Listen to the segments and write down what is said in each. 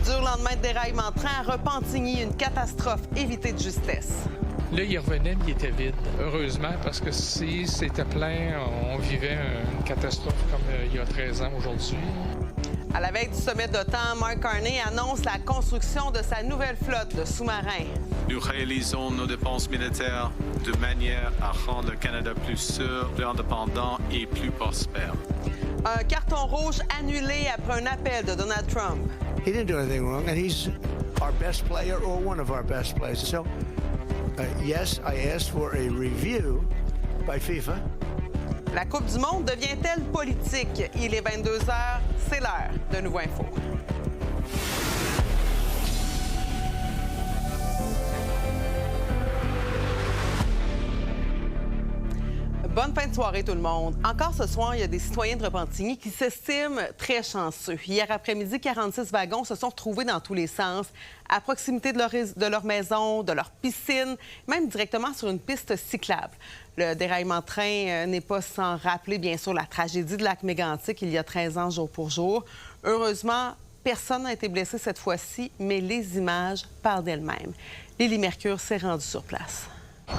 dur lendemain de déraillement de train à Repentigny, une catastrophe évitée de justesse. Là, il revenait, mais il était vide. Heureusement, parce que si c'était plein, on vivait une catastrophe comme il y a 13 ans aujourd'hui. À la veille du sommet d'OTAN, Mark Carney annonce la construction de sa nouvelle flotte de sous-marins. Nous réalisons nos dépenses militaires de manière à rendre le Canada plus sûr, plus indépendant et plus prospère. Un carton rouge annulé après un appel de Donald Trump. He didn't do anything wrong, and he's our best player or one of our best players. So, yes, I asked for a review by FIFA. La Coupe du monde devient-elle politique? Il est 22 h, c'est l'heure de Nouveau Info. Bonne fin de soirée tout le monde. Encore ce soir, il y a des citoyens de Repentigny qui s'estiment très chanceux. Hier après-midi, 46 wagons se sont retrouvés dans tous les sens, à proximité de leur maison, de leur piscine, même directement sur une piste cyclable. Le déraillement de train n'est pas sans rappeler, bien sûr, la tragédie de Lac-Mégantic il y a 13 ans, jour pour jour. Heureusement, personne n'a été blessé cette fois-ci, mais les images parlent d'elles-mêmes. Lily Mercure s'est rendue sur place.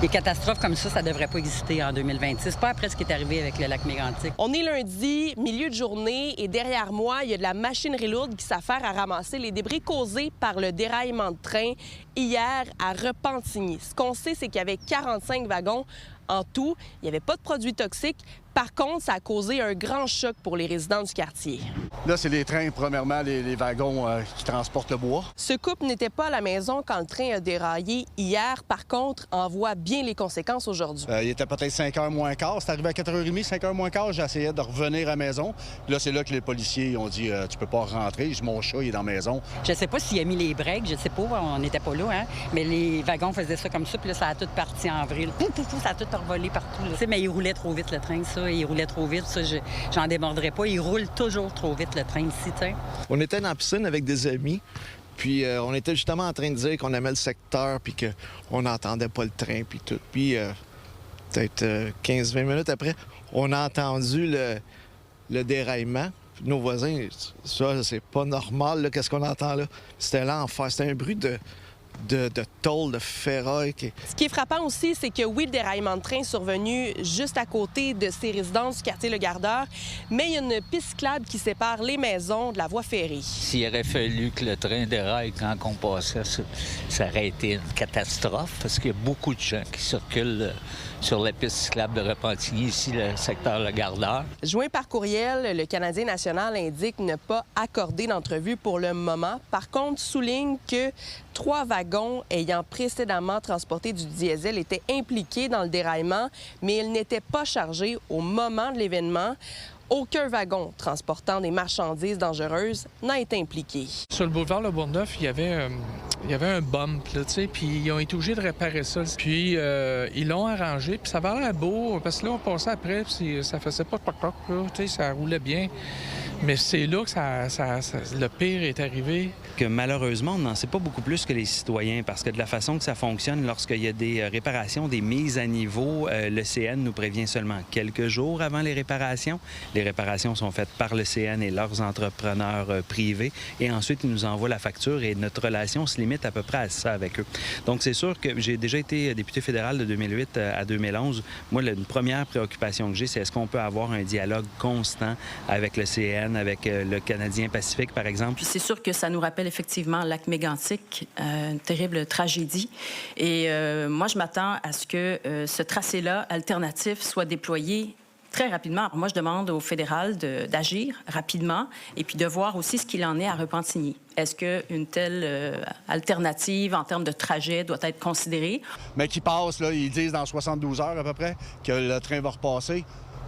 Des catastrophes comme ça ne devrait pas exister en 2026, pas après ce qui est arrivé avec le lac Mégantic. On est lundi, milieu de journée, et derrière moi, il y a de la machinerie lourde qui s'affaire à ramasser les débris causés par le déraillement de train hier à Repentigny. Ce qu'on sait, c'est qu'il y avait 45 wagons en tout. Il n'y avait pas de produits toxiques. Par contre, ça a causé un grand choc pour les résidents du quartier. Là, c'est les trains, premièrement, les wagons qui transportent le bois. Ce couple n'était pas à la maison quand le train a déraillé hier. Par contre, en voit bien les conséquences aujourd'hui. Il était peut-être 5 h moins quart. C'est arrivé à 4h30, 5 h moins quart. J'essayais de revenir à la maison. Là, c'est là que les policiers ont dit tu peux pas rentrer. Mon chat, il est dans la maison. Je sais pas s'il a mis les breaks, je sais pas, on n'était pas là, hein? Mais les wagons faisaient ça comme ça, puis là, ça a tout parti en vrille. Ça a tout envolé partout. Mais il roulait trop vite, le train, ça. Il roulait trop vite, ça, j'en déborderais pas. Il roule toujours trop vite, le train ici, tiens. On était dans la piscine avec des amis, puis on était justement en train de dire qu'on aimait le secteur, puis qu'on n'entendait pas le train, puis tout. Puis peut-être 15-20 minutes après, on a entendu le déraillement. Puis nos voisins, ça, c'est pas normal, qu'est-ce qu'on entend là? C'était l'enfer, c'était un bruit de tôle, de ferraille. Ce qui est frappant aussi, c'est que oui, le déraillement de train est survenu juste à côté de ces résidences du quartier Le Gardeur, mais il y a une piste cyclable qui sépare les maisons de la voie ferrée. S'il aurait fallu que le train déraille quand on passait, ça aurait été une catastrophe parce qu'il y a beaucoup de gens qui circulent sur la piste cyclable de Repentigny, ici, le secteur Le Gardeur. Joint par courriel, le Canadien national indique ne pas accorder d'entrevue pour le moment. Par contre, souligne que 3 wagons ayant précédemment transporté du diesel étaient impliqués dans le déraillement, mais ils n'étaient pas chargés au moment de l'événement. Aucun wagon transportant des marchandises dangereuses n'a été impliqué. Sur le boulevard Le Bourgneuf, il y avait un bump, là, tu sais, puis ils ont été obligés de réparer ça. Puis ils l'ont arrangé, puis ça avait l'air beau, parce que là, on passait après, puis ça faisait pas de poc-poc, là, tu sais, ça roulait bien. Mais c'est là que le pire est arrivé. Que malheureusement, on n'en sait pas beaucoup plus que les citoyens parce que de la façon que ça fonctionne, lorsqu'il y a des réparations, des mises à niveau, le CN nous prévient seulement quelques jours avant les réparations. Les réparations sont faites par le CN et leurs entrepreneurs privés et ensuite, ils nous envoient la facture et notre relation se limite à peu près à ça avec eux. Donc, c'est sûr que j'ai déjà été député fédéral de 2008 à 2011. Moi, une première préoccupation que j'ai, c'est est-ce qu'on peut avoir un dialogue constant avec le CN, avec le Canadien Pacifique, par exemple. C'est sûr que ça nous rappelle effectivement Lac-Mégantic, une terrible tragédie. Et moi, je m'attends à ce que ce tracé-là, alternatif, soit déployé très rapidement. Moi, je demande au fédéral d'agir rapidement et puis de voir aussi ce qu'il en est à Repentigny. Est-ce qu'une telle alternative en termes de trajet doit être considérée? Mais qui passe, là, ils disent dans 72 heures à peu près que le train va repasser.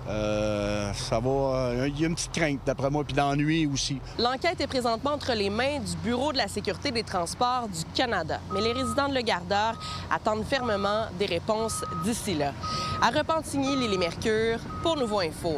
Ça va. Il y a une petite crainte, d'après moi, puis d'ennui aussi. L'enquête est présentement entre les mains du Bureau de la sécurité des transports du Canada. Mais les résidents de Le Gardeur attendent fermement des réponses d'ici là. À Repentigny, Lily Mercure, pour Nouveau Info.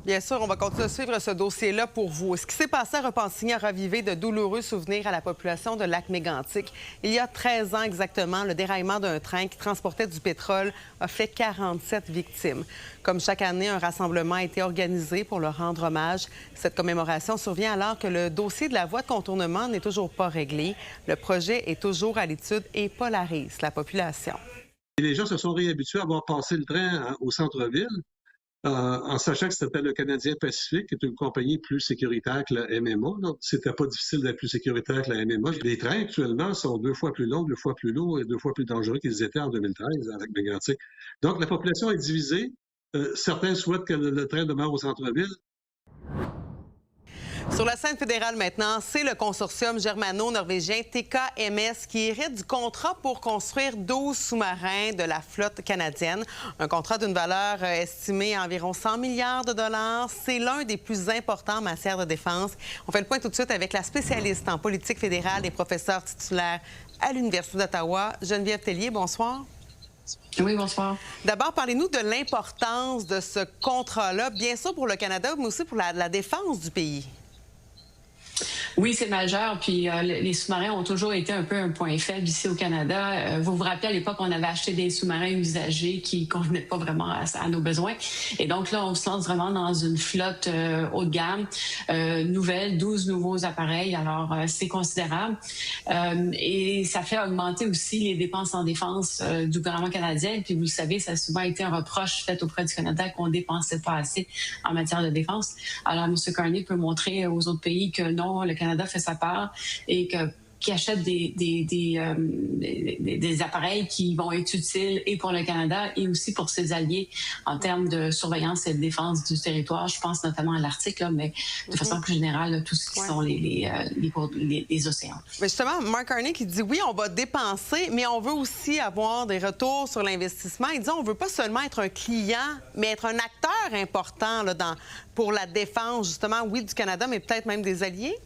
Bien sûr, on va continuer à suivre ce dossier-là pour vous. Ce qui s'est passé à Repentigny a ravivé de douloureux souvenirs à la population de Lac-Mégantic. Il y a 13 ans exactement, le déraillement d'un train qui transportait du pétrole a fait 47 victimes. Comme chaque année, un rassemblement a été organisé pour leur rendre hommage. Cette commémoration survient alors que le dossier de la voie de contournement n'est toujours pas réglé. Le projet est toujours à l'étude et polarise la population. Les gens se sont réhabitués à voir passer le train au centre-ville. En sachant que c'était le Canadien Pacifique, qui est une compagnie plus sécuritaire que la MMA. Donc, c'était pas difficile d'être plus sécuritaire que la MMA. Les trains, actuellement, sont 2 fois plus longs, 2 fois plus lourds et 2 fois plus dangereux qu'ils étaient en 2013 avec Mégantic. Donc, la population est divisée. Certains souhaitent que le train demeure au centre-ville. Sur la scène fédérale maintenant, c'est le consortium germano-norvégien TKMS qui hérite du contrat pour construire 12 sous-marins de la flotte canadienne. Un contrat d'une valeur estimée à environ 100 milliards de dollars. C'est l'un des plus importants en matière de défense. On fait le point tout de suite avec la spécialiste en politique fédérale et professeure titulaire à l'Université d'Ottawa, Geneviève Tellier. Bonsoir. Oui, bonsoir. D'abord, parlez-nous de l'importance de ce contrat-là, bien sûr pour le Canada, mais aussi pour la défense du pays. Oui, c'est majeur. Puis les sous-marins ont toujours été un peu un point faible ici au Canada. Vous vous rappelez, à l'époque, on avait acheté des sous-marins usagés qui convenaient pas vraiment à nos besoins. Et donc là, on se lance vraiment dans une flotte haut de gamme, nouvelle, 12 nouveaux appareils. Alors, c'est considérable. Et ça fait augmenter aussi les dépenses en défense du gouvernement canadien. Puis vous le savez, ça a souvent été un reproche fait auprès du Canada qu'on dépensait pas assez en matière de défense. Alors, M. Carney peut montrer aux autres pays que non, le Canada fait sa part et qui achète des appareils qui vont être utiles et pour le Canada et aussi pour ses alliés en termes de surveillance et de défense du territoire. Je pense notamment à l'Arctique, mais de façon plus générale, tout ce qui sont les océans. Mais justement, Mark Carney qui dit oui, on va dépenser, mais on veut aussi avoir des retours sur l'investissement. Il dit on veut pas seulement être un client, mais être un acteur important là, pour la défense, justement, oui, du Canada, mais peut-être même des alliés.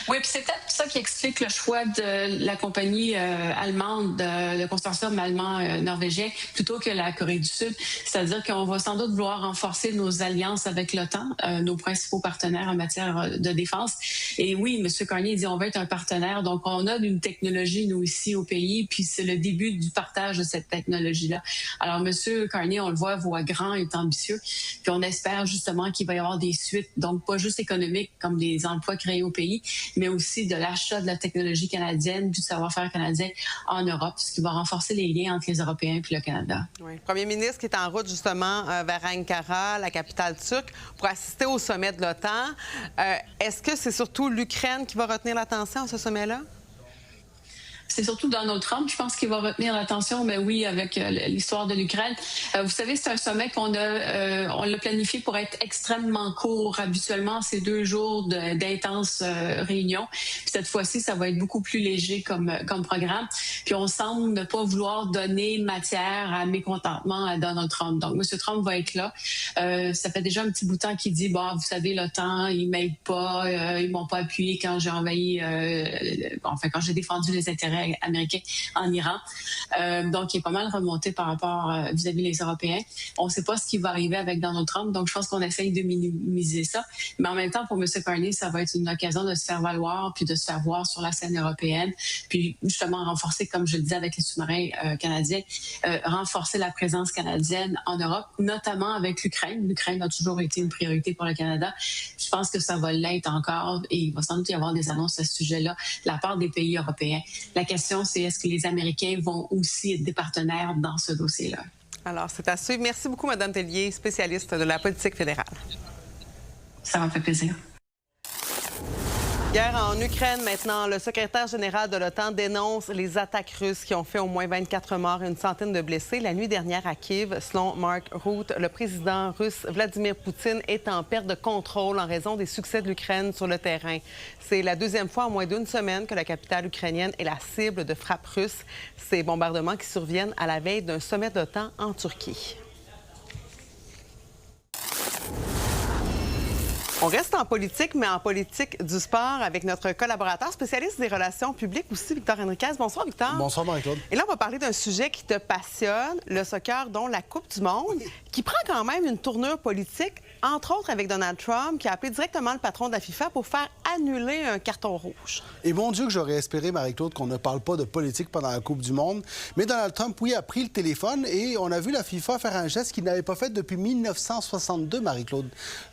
Oui, puis c'est peut-être ça qui explique le choix de la compagnie allemande, le consortium allemand-norvégien, plutôt que la Corée du Sud. C'est-à-dire qu'on va sans doute vouloir renforcer nos alliances avec l'OTAN, nos principaux partenaires en matière de défense. Et oui, M. Carney dit on veut être un partenaire. Donc, on a une technologie, nous, ici au pays, puis c'est le début du partage de cette technologie-là. Alors, M. Carney, on le voit grand, est ambitieux. Puis on espère justement qu'il va y avoir des suites, donc pas juste économiques comme des emplois créés au pays, mais aussi de l'achat de la technologie canadienne, du savoir-faire canadien en Europe, ce qui va renforcer les liens entre les Européens et le Canada. Oui. Le premier ministre qui est en route justement vers Ankara, la capitale turque, pour assister au sommet de l'OTAN. Est-ce que c'est surtout l'Ukraine qui va retenir l'attention à ce sommet-là? C'est surtout Donald Trump, je pense qu'il va retenir l'attention, mais oui, avec l'histoire de l'Ukraine. Vous savez, c'est un sommet on l'a planifié pour être extrêmement court. Habituellement, c'est 2 jours d'intenses réunions. Puis cette fois-ci, ça va être beaucoup plus léger comme programme. Puis on semble ne pas vouloir donner matière à mécontentement à Donald Trump. Donc, M. Trump va être là. Ça fait déjà un petit bout de temps qu'il dit, vous savez, l'OTAN, ils m'aident pas, ils m'ont pas appuyé quand j'ai envahi, quand j'ai défendu les intérêts américains en Iran. Donc, il est pas mal remonté par rapport vis-à-vis des Européens. On ne sait pas ce qui va arriver avec Donald Trump, donc je pense qu'on essaye de minimiser ça. Mais en même temps, pour M. Carney, ça va être une occasion de se faire valoir puis de se faire voir sur la scène européenne, puis justement renforcer, comme je le disais avec les sous-marins canadiens, renforcer la présence canadienne en Europe, notamment avec l'Ukraine. L'Ukraine a toujours été une priorité pour le Canada. Je pense que ça va l'être encore et il va sans doute y avoir des annonces à ce sujet-là de la part des pays européens. La question, c'est est-ce que les Américains vont aussi être des partenaires dans ce dossier-là? Alors, c'est à suivre. Merci beaucoup, Mme Tellier, spécialiste de la politique fédérale. Ça m'a fait plaisir. Hier, en Ukraine, maintenant, le secrétaire général de l'OTAN dénonce les attaques russes qui ont fait au moins 24 morts et une centaine de blessés la nuit dernière à Kiev. Selon Mark Rutte, le président russe Vladimir Poutine est en perte de contrôle en raison des succès de l'Ukraine sur le terrain. C'est la 2e fois en moins d'1 semaine que la capitale ukrainienne est la cible de frappes russes. Ces bombardements qui surviennent à la veille d'un sommet de l'OTAN en Turquie. On reste en politique, mais en politique du sport avec notre collaborateur spécialiste des relations publiques aussi, Victor Henriquez. Bonsoir, Victor. Bonsoir, Marie-Claude. Et là, on va parler d'un sujet qui te passionne, le soccer, dont la Coupe du monde, qui prend quand même une tournure politique entre autres avec Donald Trump, qui a appelé directement le patron de la FIFA pour faire annuler un carton rouge. Et mon Dieu que j'aurais espéré, Marie-Claude, qu'on ne parle pas de politique pendant la Coupe du Monde. Mais Donald Trump, oui, a pris le téléphone et on a vu la FIFA faire un geste qu'il n'avait pas fait depuis 1962, Marie-Claude.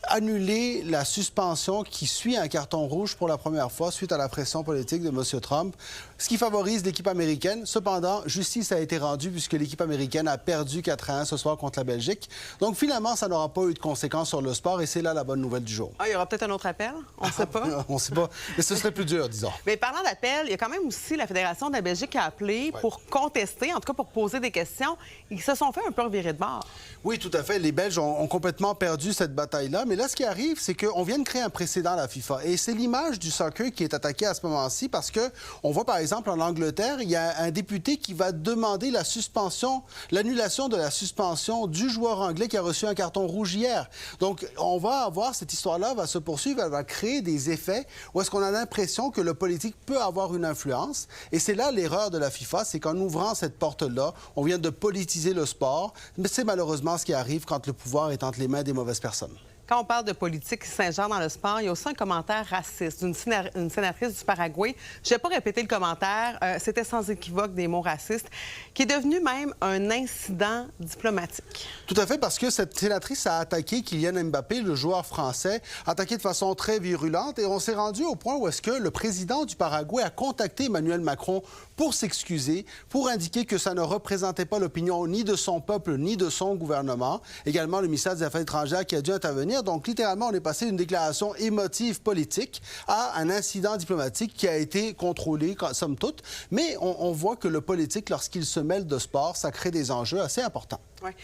Annuler la suspension qui suit un carton rouge pour la première fois suite à la pression politique de M. Trump, ce qui favorise l'équipe américaine. Cependant, justice a été rendue puisque l'équipe américaine a perdu 4-1 ce soir contre la Belgique. Donc finalement, ça n'aura pas eu de conséquences sur le sport et c'est là la bonne nouvelle du jour. Ah, il y aura peut-être un autre appel? On ne sait pas. On ne sait pas, mais ce serait plus dur, disons. Mais parlant d'appel, il y a quand même aussi la Fédération de la Belgique qui a appelé pour contester, en tout cas pour poser des questions. Ils se sont fait un peu revirer de bord. Oui, tout à fait. Les Belges ont complètement perdu cette bataille-là. Mais là, ce qui arrive, c'est qu'on vient de créer un précédent à la FIFA. Et c'est l'image du soccer qui est attaquée à ce moment-ci parce qu'on voit, par exemple, en Angleterre, il y a un député qui va demander la suspension, l'annulation de la suspension du joueur anglais qui a reçu un carton rouge hier. Donc, on va avoir, cette histoire-là va se poursuivre, elle va créer des effets où est-ce qu'on a l'impression que le politique peut avoir une influence. Et c'est là l'erreur de la FIFA, c'est qu'en ouvrant cette porte-là, on vient de politiser le sport. Mais c'est malheureusement ce qui arrive quand le pouvoir est entre les mains des mauvaises personnes. Quand on parle de politique qui s'ingère dans le sport, il y a aussi un commentaire raciste d'une sénatrice du Paraguay. Je ne vais pas répéter le commentaire, c'était sans équivoque des mots racistes, qui est devenu même un incident diplomatique. Tout à fait, parce que cette sénatrice a attaqué Kylian Mbappé, le joueur français, attaqué de façon très virulente, et on s'est rendu au point où est-ce que le président du Paraguay a contacté Emmanuel Macron pour s'excuser, pour indiquer que ça ne représentait pas l'opinion ni de son peuple ni de son gouvernement. Également, le ministère des Affaires étrangères qui a dû intervenir. Donc, littéralement, on est passé d'une déclaration émotive politique à un incident diplomatique qui a été contrôlé, somme toute. Mais on voit que le politique, lorsqu'il se mêle de sport, ça crée des enjeux assez importants. Ouais.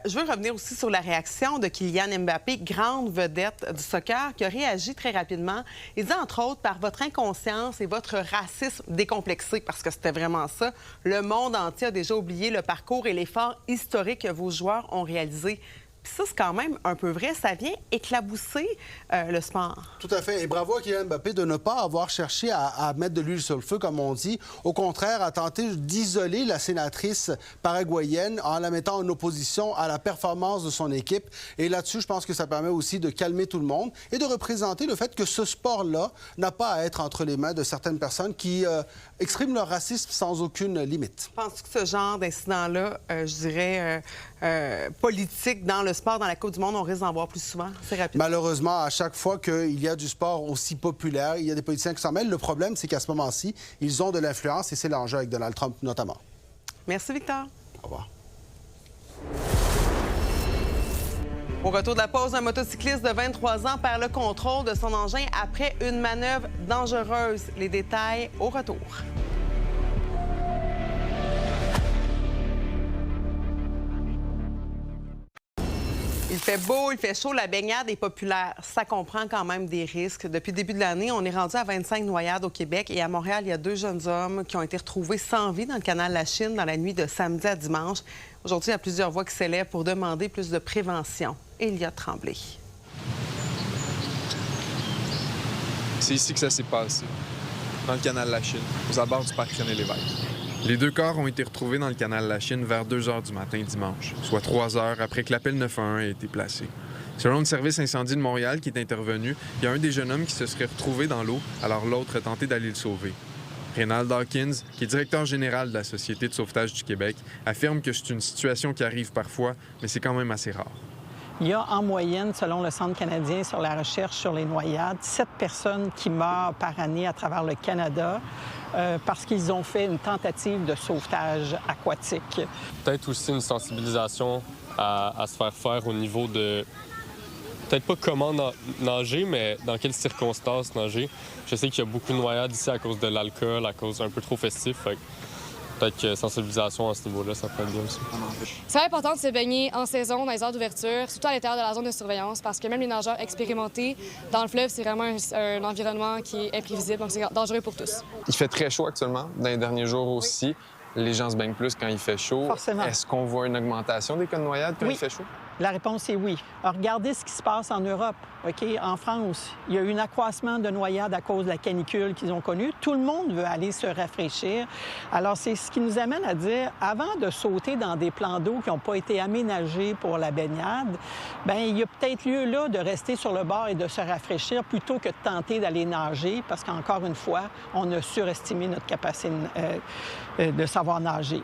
Je veux revenir aussi sur la réaction de Kylian Mbappé, grande vedette du soccer, qui a réagi très rapidement. Il dit, entre autres, par votre inconscience et votre racisme décomplexé, parce que c'était vraiment ça, le monde entier a déjà oublié le parcours et l'effort historique que vos joueurs ont réalisé. Puis ça, c'est quand même un peu vrai. Ça vient éclabousser le sport. Tout à fait. Et bravo à Kylian Mbappé de ne pas avoir cherché à mettre de l'huile sur le feu, comme on dit. Au contraire, à tenter d'isoler la sénatrice paraguayenne en la mettant en opposition à la performance de son équipe. Et là-dessus, je pense que ça permet aussi de calmer tout le monde et de représenter le fait que ce sport-là n'a pas à être entre les mains de certaines personnes qui expriment leur racisme sans aucune limite. Penses-tu que ce genre d'incident-là, je dirais, politique dans le sport, dans la Coupe du Monde, on risque d'en voir plus souvent? C'est rapide. Malheureusement, à chaque fois qu'il y a du sport aussi populaire, il y a des politiciens qui s'en mêlent. Le problème, c'est qu'à ce moment-ci, ils ont de l'influence et c'est l'enjeu avec Donald Trump notamment. Merci, Victor. Au revoir. Au retour de la pause, un motocycliste de 23 ans perd le contrôle de son engin après une manœuvre dangereuse. Les détails au retour. Il fait beau, il fait chaud, la baignade est populaire. Ça comprend quand même des risques. Depuis le début de l'année, on est rendu à 25 noyades au Québec et à Montréal, il y a 2 jeunes hommes qui ont été retrouvés sans vie dans le canal La Chine dans la nuit de samedi à dimanche. Aujourd'hui, il y a plusieurs voix qui s'élèvent pour demander plus de prévention. Éliott Tremblay. C'est ici que ça s'est passé, dans le canal La Chine, aux abords du parc René-Lévesque. Les 2 corps ont été retrouvés dans le canal La Chine vers 2 heures du matin dimanche, soit 3 heures après que l'appel 911 ait été placé. Selon le service incendie de Montréal qui est intervenu, il y a un des jeunes hommes qui se serait retrouvé dans l'eau, alors l'autre a tenté d'aller le sauver. Reynald Dawkins, qui est directeur général de la Société de sauvetage du Québec, affirme que c'est une situation qui arrive parfois, mais c'est quand même assez rare. Il y a en moyenne, selon le Centre canadien sur la recherche sur les noyades, 7 personnes qui meurent par année à travers le Canada parce qu'ils ont fait une tentative de sauvetage aquatique. Peut-être aussi une sensibilisation à se faire faire au niveau de... Peut-être pas comment nager, mais dans quelles circonstances nager. Je sais qu'il y a beaucoup de noyades ici à cause de l'alcool, à cause un peu trop festif. Peut-être que sensibilisation à ce niveau-là, ça peut être bien aussi. C'est important de se baigner en saison, dans les heures d'ouverture, surtout à l'intérieur de la zone de surveillance, parce que même les nageurs expérimentés, dans le fleuve, c'est vraiment un environnement qui est imprévisible, donc c'est dangereux pour tous. Il fait très chaud actuellement, dans les derniers jours aussi. Les gens se baignent plus quand il fait chaud. Forcément. Est-ce qu'on voit une augmentation des cas de noyade quand il fait chaud? La réponse est oui. Regardez ce qui se passe en Europe. OK? En France, il y a eu un accroissement de noyades à cause de la canicule qu'ils ont connue. Tout le monde veut aller se rafraîchir. Alors, c'est ce qui nous amène à dire, avant de sauter dans des plans d'eau qui n'ont pas été aménagés pour la baignade, bien, il y a peut-être lieu là de rester sur le bord et de se rafraîchir plutôt que de tenter d'aller nager, parce qu'encore une fois, on a surestimé notre capacité de savoir nager.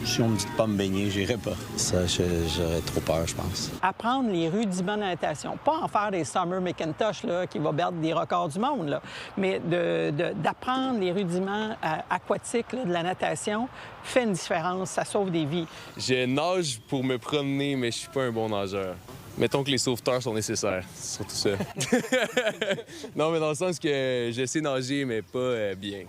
Si on me dit de pas me baigner, j'irai pas. Ça, j'aurais trop peur, je pense. Apprendre les rudiments de la natation. Pas en faire des Summer McIntosh là, qui va battre des records du monde, là, mais d'apprendre les rudiments aquatiques là, de la natation fait une différence, ça sauve des vies. Je nage pour me promener, mais je suis pas un bon nageur. Mettons que les sauveteurs sont nécessaires, c'est surtout ça. Non, mais dans le sens que je sais nager, mais pas bien.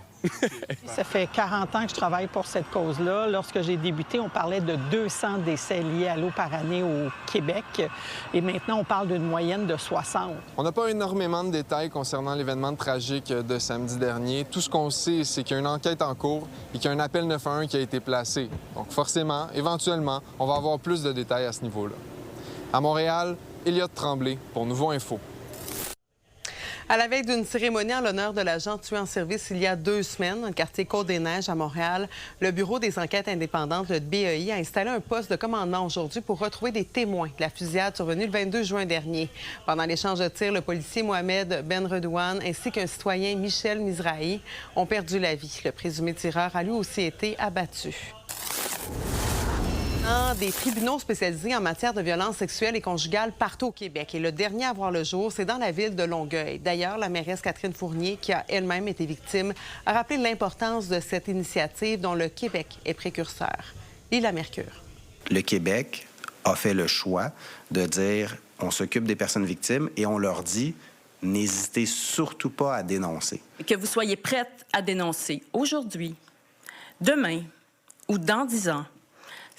Ça fait 40 ans que je travaille pour cette cause-là. Lorsque j'ai débuté, on parlait de 200 décès liés à l'eau par année au Québec. Et maintenant, on parle d'une moyenne de 60. On n'a pas énormément de détails concernant l'événement tragique de samedi dernier. Tout ce qu'on sait, c'est qu'il y a une enquête en cours et qu'il y a un appel 911 qui a été placé. Donc forcément, éventuellement, on va avoir plus de détails à ce niveau-là. À Montréal, Elliott Tremblay pour Nouveau Info. À la veille d'une cérémonie en l'honneur de l'agent tué en service il y a 2 semaines, dans le quartier Côte-des-Neiges à Montréal, le Bureau des enquêtes indépendantes, le BEI, a installé un poste de commandement aujourd'hui pour retrouver des témoins de la fusillade survenue le 22 juin dernier. Pendant l'échange de tirs, le policier Mohamed Ben Redouane ainsi qu'un citoyen Michel Mizrahi ont perdu la vie. Le présumé tireur a lui aussi été abattu. Des tribunaux spécialisés en matière de violences sexuelles et conjugales partout au Québec. Et le dernier à voir le jour, c'est dans la ville de Longueuil. D'ailleurs, la mairesse Catherine Fournier, qui a elle-même été victime, a rappelé l'importance de cette initiative dont le Québec est précurseur. Lila Mercure. Le Québec a fait le choix de dire on s'occupe des personnes victimes et on leur dit n'hésitez surtout pas à dénoncer. Que vous soyez prête à dénoncer aujourd'hui, demain ou dans 10 ans.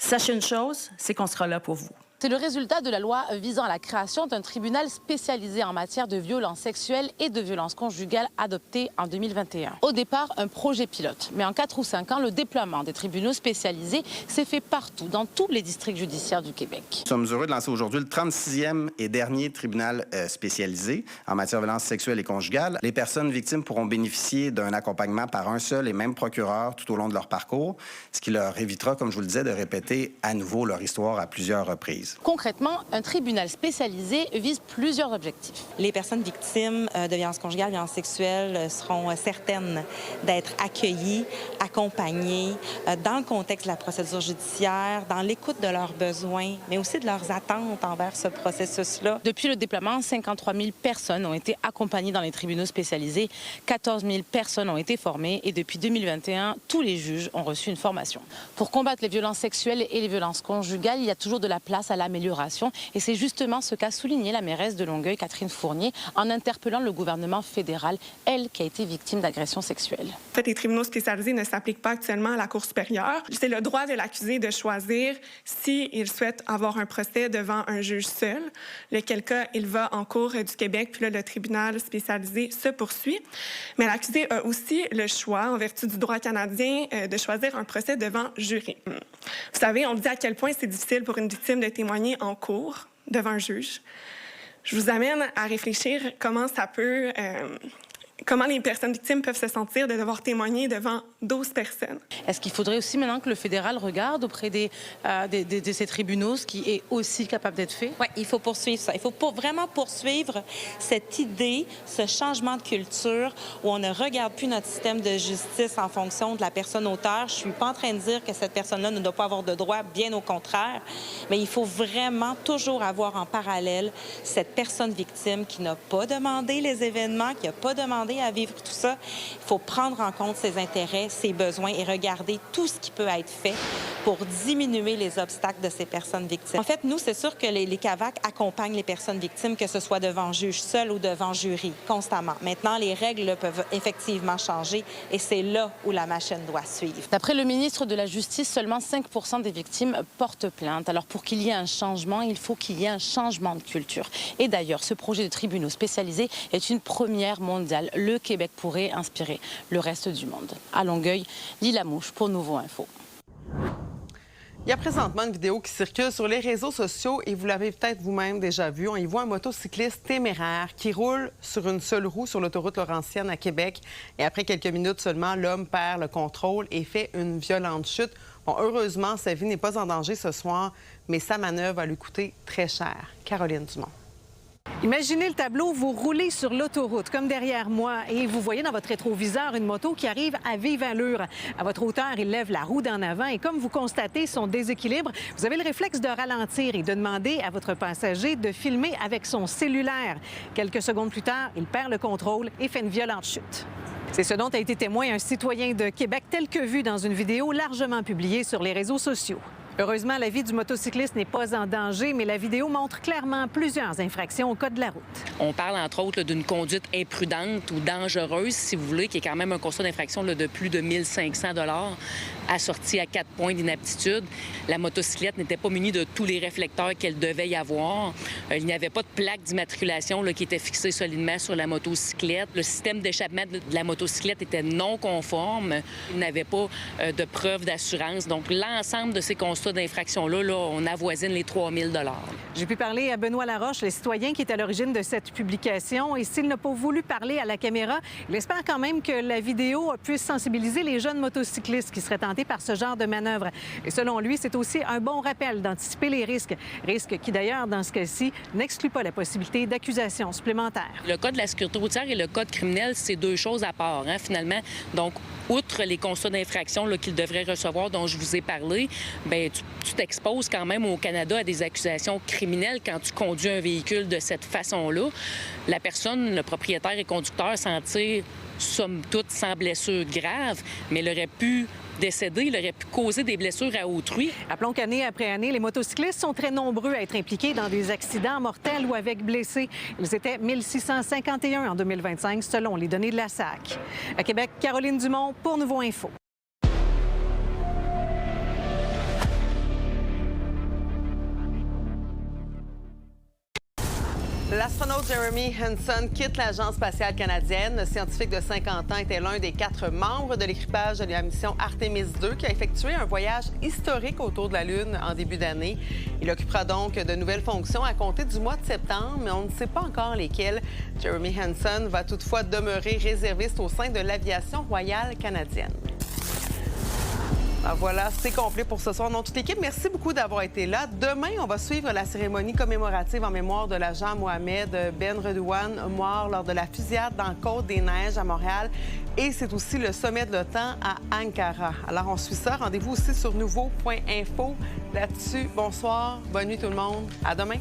Sachez une chose, c'est qu'on sera là pour vous. C'est le résultat de la loi visant à la création d'un tribunal spécialisé en matière de violences sexuelles et de violences conjugales adopté en 2021. Au départ, un projet pilote. Mais en 4 ou 5 ans, le déploiement des tribunaux spécialisés s'est fait partout, dans tous les districts judiciaires du Québec. Nous sommes heureux de lancer aujourd'hui le 36e et dernier tribunal spécialisé en matière de violences sexuelles et conjugales. Les personnes victimes pourront bénéficier d'un accompagnement par un seul et même procureur tout au long de leur parcours, ce qui leur évitera, comme je vous le disais, de répéter à nouveau leur histoire à plusieurs reprises. Concrètement, un tribunal spécialisé vise plusieurs objectifs. Les personnes victimes de violences conjugales, violences sexuelles seront certaines d'être accueillies, accompagnées dans le contexte de la procédure judiciaire, dans l'écoute de leurs besoins, mais aussi de leurs attentes envers ce processus-là. Depuis le déploiement, 53 000 personnes ont été accompagnées dans les tribunaux spécialisés, 14 000 personnes ont été formées et depuis 2021, tous les juges ont reçu une formation. Pour combattre les violences sexuelles et les violences conjugales, il y a toujours de la place à l'amélioration. Et c'est justement ce qu'a souligné la mairesse de Longueuil, Catherine Fournier, en interpellant le gouvernement fédéral, elle qui a été victime d'agressions sexuelles. En fait, les tribunaux spécialisés ne s'appliquent pas actuellement à la Cour supérieure. C'est le droit de l'accusé de choisir s'il souhaite avoir un procès devant un juge seul, lequel cas il va en Cour du Québec, puis là, le tribunal spécialisé se poursuit. Mais l'accusé a aussi le choix, en vertu du droit canadien, de choisir un procès devant jury. Vous savez, on dit à quel point c'est difficile pour une victime de témoigner en cours devant un juge. Je vous amène à réfléchir comment les personnes victimes peuvent se sentir de devoir témoigner devant 12 personnes. Est-ce qu'il faudrait aussi maintenant que le fédéral regarde auprès de ces tribunaux ce qui est aussi capable d'être fait? Oui, il faut poursuivre ça. Il faut vraiment poursuivre cette idée, ce changement de culture où on ne regarde plus notre système de justice en fonction de la personne auteur. Je ne suis pas en train de dire que cette personne-là ne doit pas avoir de droit, bien au contraire, mais il faut vraiment toujours avoir en parallèle cette personne victime qui n'a pas demandé les événements, qui n'a pas demandé à vivre tout ça. Il faut prendre en compte ses intérêts, ses besoins et regarder tout ce qui peut être fait pour diminuer les obstacles de ces personnes victimes. En fait, nous, c'est sûr que les CAVAC accompagnent les personnes victimes, que ce soit devant juge seul ou devant jury, constamment. Maintenant, les règles peuvent effectivement changer et c'est là où la machine doit suivre. D'après le ministre de la Justice, seulement 5 % des victimes portent plainte. Alors, pour qu'il y ait un changement, il faut qu'il y ait un changement de culture. Et d'ailleurs, ce projet de tribunaux spécialisés est une première mondiale. Le Québec pourrait inspirer le reste du monde. À Longueuil, Lila Mouche pour Nouveau Info. Il y a présentement une vidéo qui circule sur les réseaux sociaux et vous l'avez peut-être vous-même déjà vu. On y voit un motocycliste téméraire qui roule sur une seule roue sur l'autoroute Laurentienne à Québec. Et après quelques minutes seulement, l'homme perd le contrôle et fait une violente chute. Bon, heureusement, sa vie n'est pas en danger ce soir, mais sa manœuvre va lui coûter très cher. Caroline Dumont. Imaginez le tableau, vous roulez sur l'autoroute, comme derrière moi, et vous voyez dans votre rétroviseur une moto qui arrive à vive allure. À votre hauteur, il lève la roue d'en avant et comme vous constatez son déséquilibre, vous avez le réflexe de ralentir et de demander à votre passager de filmer avec son cellulaire. Quelques secondes plus tard, il perd le contrôle et fait une violente chute. C'est ce dont a été témoin un citoyen de Québec, tel que vu dans une vidéo largement publiée sur les réseaux sociaux. Heureusement, la vie du motocycliste n'est pas en danger, mais la vidéo montre clairement plusieurs infractions au code de la route. On parle entre autres d'une conduite imprudente ou dangereuse, si vous voulez, qui est quand même un constat d'infraction de plus de 1 500 $ assorti à 4 points d'inaptitude. La motocyclette n'était pas munie de tous les réflecteurs qu'elle devait y avoir. Il n'y avait pas de plaque d'immatriculation qui était fixée solidement sur la motocyclette. Le système d'échappement de la motocyclette était non conforme. Il n'avait pas de preuve d'assurance. Donc, l'ensemble de ces constats d'infraction-là, on avoisine les 3 000 $. J'ai pu parler à Benoît Laroche, le citoyen qui est à l'origine de cette publication. Et s'il n'a pas voulu parler à la caméra, il espère quand même que la vidéo puisse sensibiliser les jeunes motocyclistes qui seraient tentés par ce genre de manœuvre. Et selon lui, c'est aussi un bon rappel d'anticiper les risques. Risques qui, d'ailleurs, dans ce cas-ci, n'excluent pas la possibilité d'accusations supplémentaires. Le code de la sécurité routière et le code criminel, c'est deux choses à part, finalement. Donc, outre les constats d'infraction qu'il devrait recevoir, dont je vous ai parlé, bien, tu t'exposes quand même au Canada à des accusations criminelles quand tu conduis un véhicule de cette façon-là. La personne, le propriétaire et conducteur, s'en tire, somme toute, sans blessure grave, mais il aurait pu décéder, il aurait pu causer des blessures à autrui. Appelons qu'année après année, les motocyclistes sont très nombreux à être impliqués dans des accidents mortels ou avec blessés. Ils étaient 1651 en 2025, selon les données de la SAC. À Québec, Caroline Dumont pour Nouveau Info. L'astronaute Jeremy Hansen quitte l'Agence spatiale canadienne. Le scientifique de 50 ans était l'un des 4 membres de l'équipage de la mission Artemis 2 qui a effectué un voyage historique autour de la Lune en début d'année. Il occupera donc de nouvelles fonctions à compter du mois de septembre, mais on ne sait pas encore lesquelles. Jeremy Hansen va toutefois demeurer réserviste au sein de l'aviation royale canadienne. Alors voilà, c'est complet pour ce soir. Non, toute l'équipe, merci beaucoup d'avoir été là. Demain, on va suivre la cérémonie commémorative en mémoire de l'agent Mohamed Ben Redouane, mort lors de la fusillade dans Côte-des-Neiges à Montréal. Et c'est aussi le sommet de l'OTAN à Ankara. Alors, on suit ça. Rendez-vous aussi sur nouveau.info. Là-dessus, bonsoir, bonne nuit tout le monde. À demain.